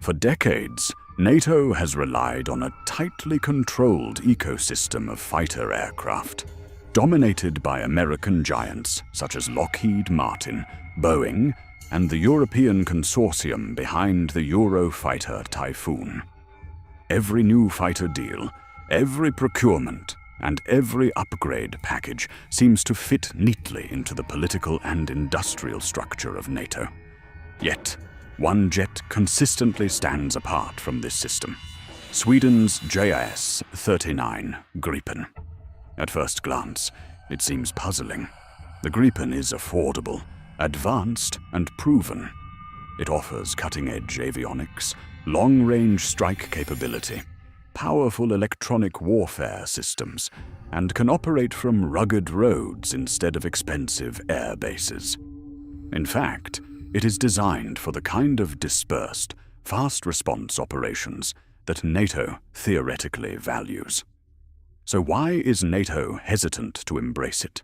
For decades, NATO has relied on a tightly controlled ecosystem of fighter aircraft, dominated by American giants such as Lockheed Martin, Boeing, and the European consortium behind the Eurofighter Typhoon. Every new fighter deal, every procurement, and every upgrade package seems to fit neatly into the political and industrial structure of NATO. Yet, one jet consistently stands apart from this system: Sweden's JAS-39 Gripen. At first glance, it seems puzzling. The Gripen is affordable, advanced, and proven. It offers cutting-edge avionics, long-range strike capability, powerful electronic warfare systems, and can operate from rugged roads instead of expensive air bases. In fact, it is designed for the kind of dispersed, fast-response operations that NATO theoretically values. So why is NATO hesitant to embrace it?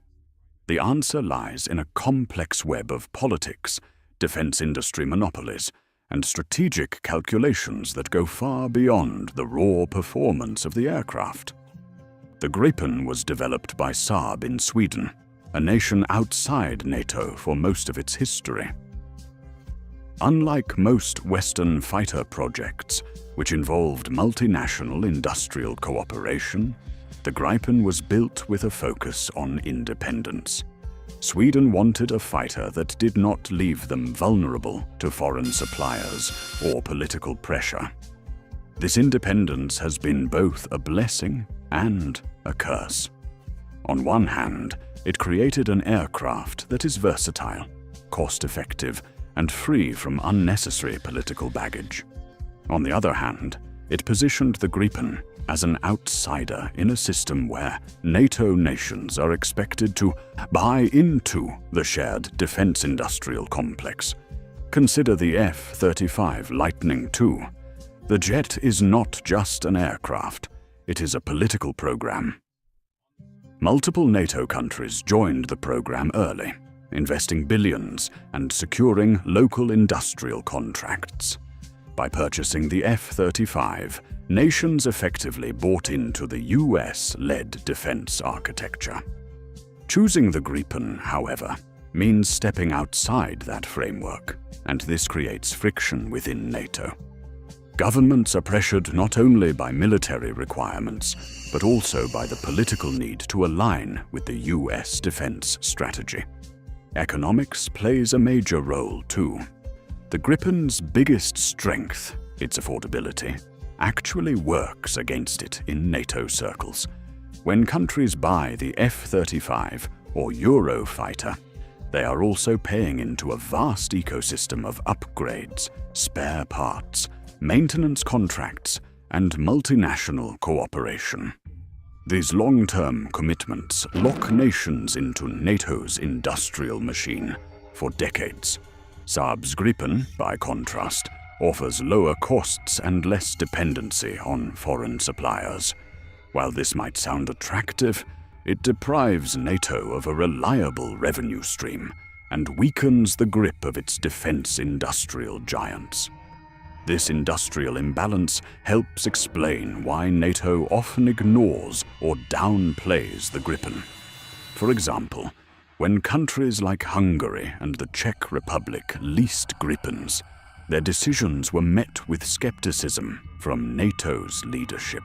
The answer lies in a complex web of politics, defense industry monopolies, and strategic calculations that go far beyond the raw performance of the aircraft. The Gripen was developed by Saab in Sweden, a nation outside NATO for most of its history. Unlike most Western fighter projects, which involved multinational industrial cooperation, the Gripen was built with a focus on independence. Sweden wanted a fighter that did not leave them vulnerable to foreign suppliers or political pressure. This independence has been both a blessing and a curse. On one hand, it created an aircraft that is versatile, cost-effective, and free from unnecessary political baggage. On the other hand, it positioned the Gripen as an outsider in a system where NATO nations are expected to buy into the shared defense industrial complex. Consider the F-35 Lightning II. The jet is not just an aircraft, it is a political program. Multiple NATO countries joined the program early, investing billions and securing local industrial contracts. By purchasing the F-35, nations effectively bought into the US-led defense architecture. Choosing the Gripen, however, means stepping outside that framework, and this creates friction within NATO. Governments are pressured not only by military requirements, but also by the political need to align with the US defense strategy. Economics plays a major role too. The Gripen's biggest strength, its affordability, actually works against it in NATO circles. When countries buy the F-35 or Eurofighter, they are also paying into a vast ecosystem of upgrades, spare parts, maintenance contracts, and multinational cooperation. These long-term commitments lock nations into NATO's industrial machine for decades. Saab's Gripen, by contrast, offers lower costs and less dependency on foreign suppliers. While this might sound attractive, it deprives NATO of a reliable revenue stream and weakens the grip of its defense industrial giants. This industrial imbalance helps explain why NATO often ignores or downplays the Gripen. For example, when countries like Hungary and the Czech Republic leased Gripens, their decisions were met with skepticism from NATO's leadership.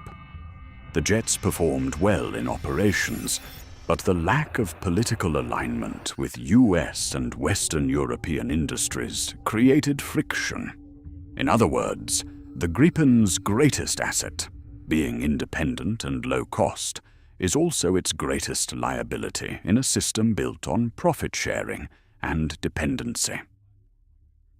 The jets performed well in operations, but the lack of political alignment with US and Western European industries created friction. In other words, the Gripen's greatest asset, being independent and low cost, is also its greatest liability in a system built on profit sharing and dependency.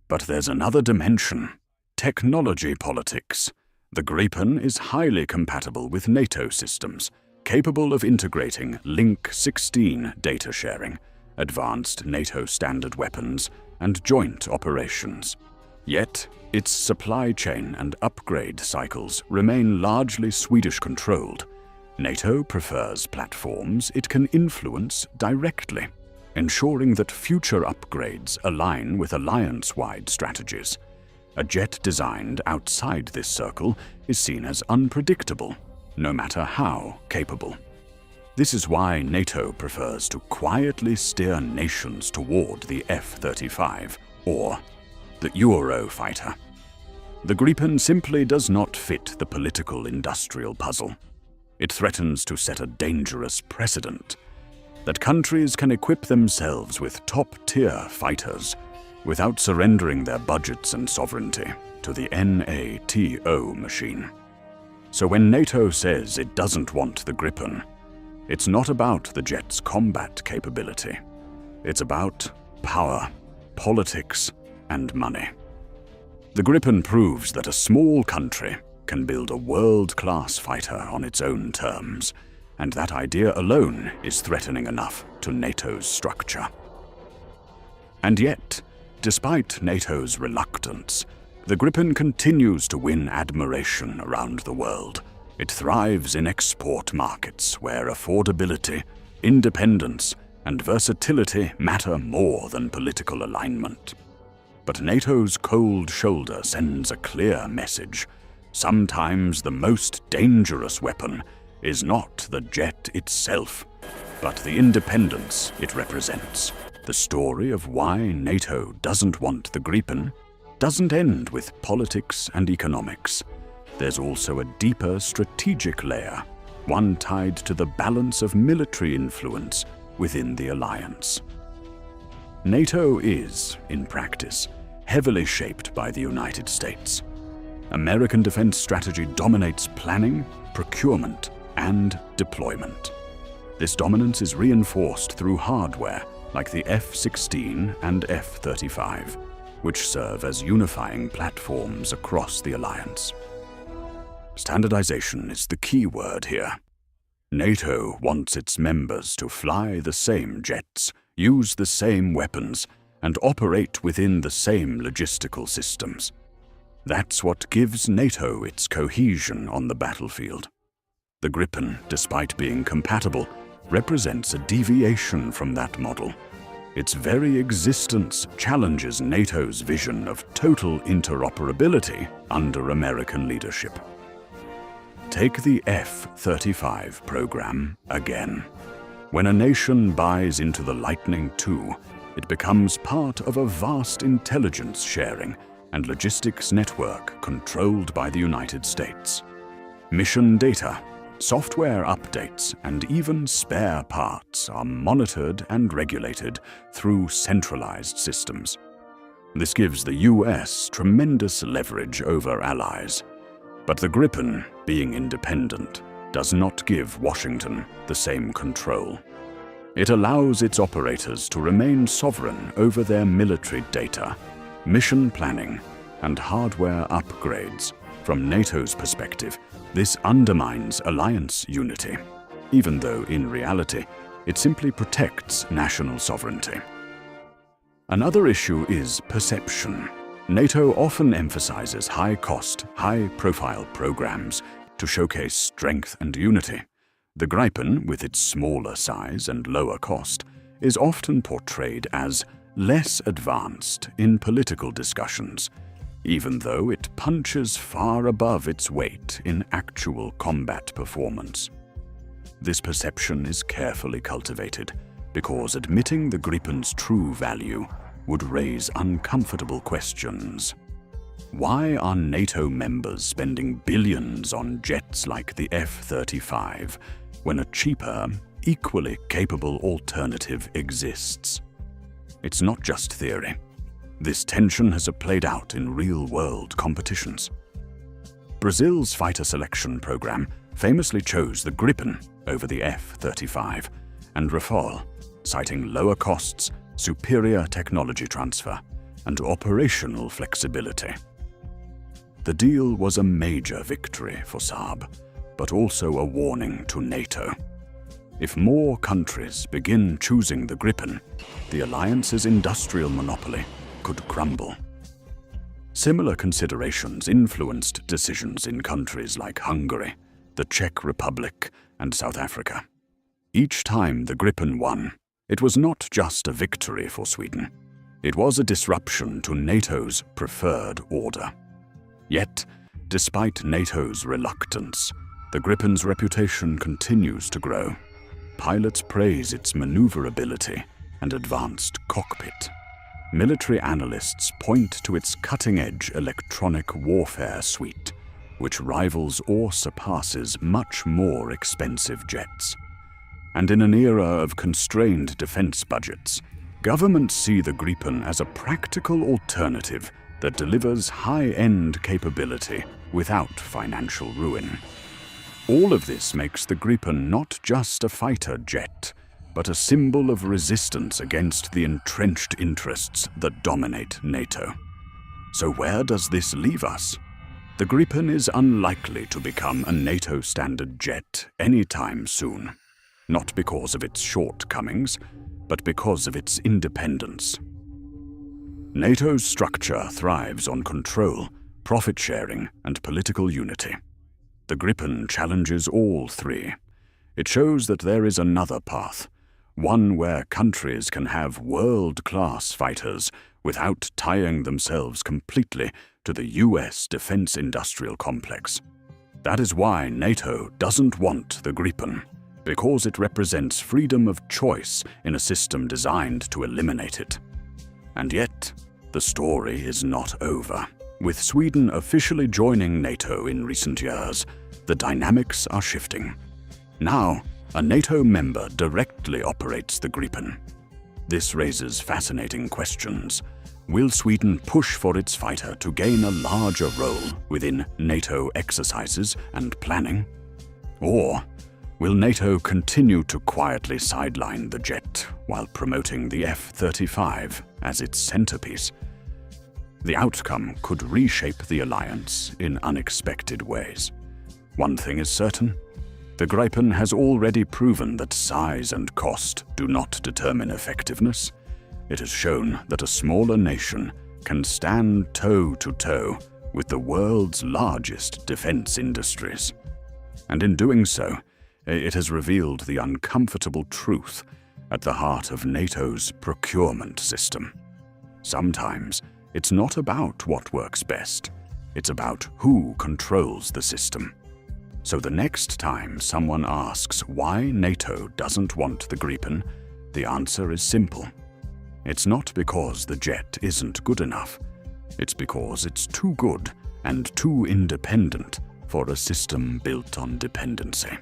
But there's another dimension: technology politics. The Gripen is highly compatible with NATO systems, capable of integrating Link 16 data sharing, advanced NATO standard weapons, and joint operations. Yet, its supply chain and upgrade cycles remain largely Swedish-controlled. NATO prefers platforms it can influence directly, ensuring that future upgrades align with alliance-wide strategies. A jet designed outside this circle is seen as unpredictable, no matter how capable. This is why NATO prefers to quietly steer nations toward the F-35 or the Eurofighter. The Gripen simply does not fit the political-industrial puzzle. It threatens to set a dangerous precedent that countries can equip themselves with top-tier fighters without surrendering their budgets and sovereignty to the NATO machine. So when NATO says it doesn't want the Gripen, it's not about the jet's combat capability. It's about power, politics, and money. The Gripen proves that a small country can build a world-class fighter on its own terms, and that idea alone is threatening enough to NATO's structure. And yet, despite NATO's reluctance, the Gripen continues to win admiration around the world. It thrives in export markets where affordability, independence, and versatility matter more than political alignment. But NATO's cold shoulder sends a clear message. Sometimes the most dangerous weapon is not the jet itself, but the independence it represents. The story of why NATO doesn't want the Gripen doesn't end with politics and economics. There's also a deeper strategic layer, one tied to the balance of military influence within the alliance. NATO is, in practice, heavily shaped by the United States. American defense strategy dominates planning, procurement, and deployment. This dominance is reinforced through hardware like the F-16 and F-35, which serve as unifying platforms across the alliance. Standardization is the key word here. NATO wants its members to fly the same jets, use the same weapons, and operate within the same logistical systems. That's what gives NATO its cohesion on the battlefield. The Gripen, despite being compatible, represents a deviation from that model. Its very existence challenges NATO's vision of total interoperability under American leadership. Take the F-35 program again. When a nation buys into the Lightning II, it becomes part of a vast intelligence sharing and logistics network controlled by the United States. Mission data, software updates, and even spare parts are monitored and regulated through centralized systems. This gives the US tremendous leverage over allies. But the Gripen, being independent, does not give Washington the same control. It allows its operators to remain sovereign over their military data, mission planning, and hardware upgrades. From NATO's perspective, this undermines alliance unity, even though in reality, it simply protects national sovereignty. Another issue is perception. NATO often emphasizes high-cost, high-profile programs to showcase strength and unity. The Gripen, with its smaller size and lower cost, is often portrayed as less advanced in political discussions, even though it punches far above its weight in actual combat performance. This perception is carefully cultivated because admitting the Gripen's true value would raise uncomfortable questions. Why are NATO members spending billions on jets like the F-35 when a cheaper, equally capable alternative exists? It's not just theory. This tension has played out in real-world competitions. Brazil's fighter selection program famously chose the Gripen over the F-35 and Rafale, citing lower costs, superior technology transfer, and operational flexibility. The deal was a major victory for Saab, but also a warning to NATO. If more countries begin choosing the Gripen, the alliance's industrial monopoly could crumble. Similar considerations influenced decisions in countries like Hungary, the Czech Republic, and South Africa. Each time the Gripen won, it was not just a victory for Sweden. It was a disruption to NATO's preferred order. Yet, despite NATO's reluctance, the Gripen's reputation continues to grow. Pilots praise its maneuverability and advanced cockpit. Military analysts point to its cutting-edge electronic warfare suite, which rivals or surpasses much more expensive jets. And in an era of constrained defense budgets, governments see the Gripen as a practical alternative that delivers high-end capability without financial ruin. All of this makes the Gripen not just a fighter jet, but a symbol of resistance against the entrenched interests that dominate NATO. So where does this leave us? The Gripen is unlikely to become a NATO standard jet anytime soon, not because of its shortcomings, but because of its independence. NATO's structure thrives on control, profit sharing, and political unity. The Gripen challenges all three. It shows that there is another path, one where countries can have world-class fighters without tying themselves completely to the US defense industrial complex. That is why NATO doesn't want the Gripen, because it represents freedom of choice in a system designed to eliminate it. And yet, the story is not over. With Sweden officially joining NATO in recent years, the dynamics are shifting. Now, a NATO member directly operates the Gripen. This raises fascinating questions. Will Sweden push for its fighter to gain a larger role within NATO exercises and planning? Or will NATO continue to quietly sideline the jet while promoting the F-35 as its centerpiece? The outcome could reshape the alliance in unexpected ways. One thing is certain: the Gripen has already proven that size and cost do not determine effectiveness. It has shown that a smaller nation can stand toe-to-toe with the world's largest defense industries. And in doing so, it has revealed the uncomfortable truth at the heart of NATO's procurement system. Sometimes, it's not about what works best. It's about who controls the system. So the next time someone asks why NATO doesn't want the Gripen, the answer is simple. It's not because the jet isn't good enough. It's because it's too good and too independent for a system built on dependency.